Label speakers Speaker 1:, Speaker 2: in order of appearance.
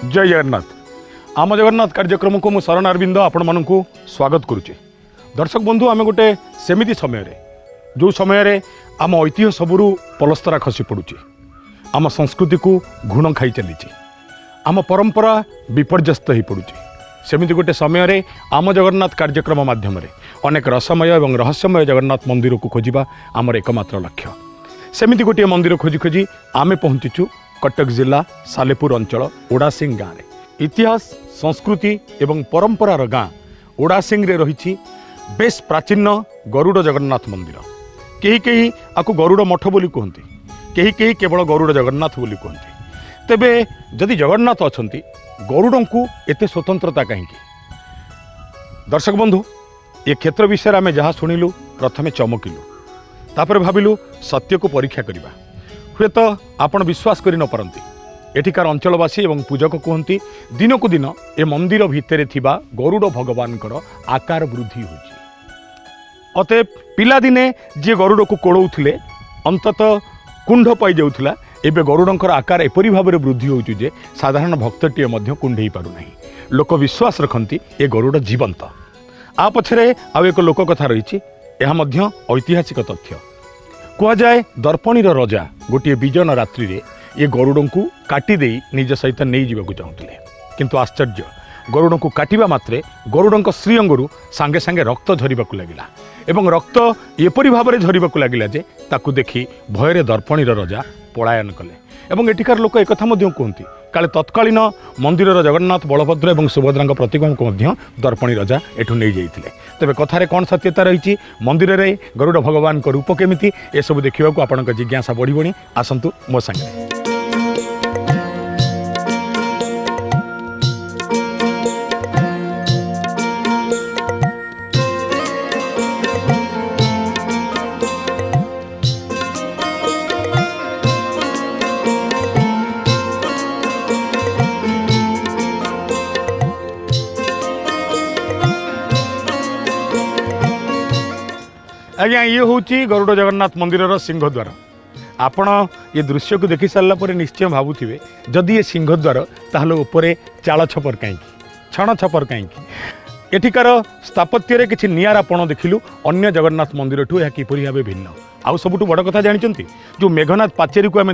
Speaker 1: जय जगन्नाथ। आम जगन्नाथ कार्यक्रम को मु शरण अरविंद आपण मानू स्वागत करुचे। दर्शक बंधु आम गोटे सेमिति समय जो समय आम ऐतिह्य सबुरु पलस्तरा खसी पड़ुची, आम संस्कृति को घुण खाई चली, आम परंपरा विपर्यस्त हो पड़ुची। सेमिति गोटे समय आम जगन्नाथ कार्यक्रम माध्यम अनेक रसमय और रहस्यमय जगन्नाथ मंदिर को खोजा आमर एकमात्र लक्ष्य। सेमिति गोटे मंदिर खोजी खोजी आमे पहुंचीचु कटक जिला सालेपुर अंचल ओडासिंग गाँव में। इतिहास संस्कृति एवं परंपरार गाँ ओडासिंग रे रही बेस प्राचीन गरुड़ जगन्नाथ मंदिर। कहीं कहीं आपको गरुड़ मठ बोली कहते, कहीं कहीं केवल गरुड़ जगन्नाथ बोली कहते। तेबे जदि जगन्नाथ अछंती गरुड़ को एते स्वतंत्रता कहीं? दर्शक बंधु ये क्षेत्र विषय आम जहाँ शुणिलु प्रथमे चमकिलु, तापर भाविलु सत्य को परीक्षा करवा। हुए तो आपण विश्वास करि न पारंती, एठिकार अंचलवासी एवं पूजक कहती दिन को दिन ए मंदिर भितर थिबा गरुड़ भगवान आकार वृद्धि होछि। अतएव पिलादिने जी गरुड़ को कोड़ौथिले अंतत कुंड पाई जाउथिला, एबे गरुड़ंकर आकार एपरि भाबरे वृद्धि होछि जे साधारण भक्तटीए मध्य कुंडेई पारु नाही। लोक विश्वास रखती ए गरुड़ जीवंत। आ पछरे आउ एक लोक कथा रही, यह मध्य ऐतिहासिक तथ्य। कहुए दर्पणीर रजा गोटे विजन रात्रि रे ये गरुड़ को काटिदे निज सहित नहीं जावाक चाहूले, किंतु आश्चर्य गरुड़ को काटिबा मात्रे गरुड़ श्रीअंगरू सांगे सांगे रक्त झरिबाक लगिला एवं रक्त एपरि भाबरे झरिबाक लगिला जे ताकू देखि भୟରେ दर्पणीर रजा पलायन कले। एवं एठिकार लोक एक कथा मध्य कहती काले तत्कालीन मंदिर जगन्नाथ बलभद्र और सुभद्रा प्रतीकों को दर्पणी रजा एठू नहीं जाइए। तेरे कथार कौन सत्यता रही, मंदिर में गरुड़ भगवान को रूप केमिति, ए सब देखा आपण जिज्ञासा बढ़ी। आसतु मो संगे। आज्ञा ये हूँ गरुड़ जगन्नाथ मंदिर सिंहद्वार। आपण ये दृश्य को देखी सारापर निश्चय भावुवे जदि ये सिंहद्वार ताहले उपरे चाल छपर कहीं, छण छपर कहीं। एठिकार स्थापत्य किसी निरापण देखिलु अन्य जगन्नाथ मंदिर ठू यह किपरि भावे भिन्न। आउ सबुठु बड़ कथा जानिचंती जो मेघनाथ पाचेरी को आम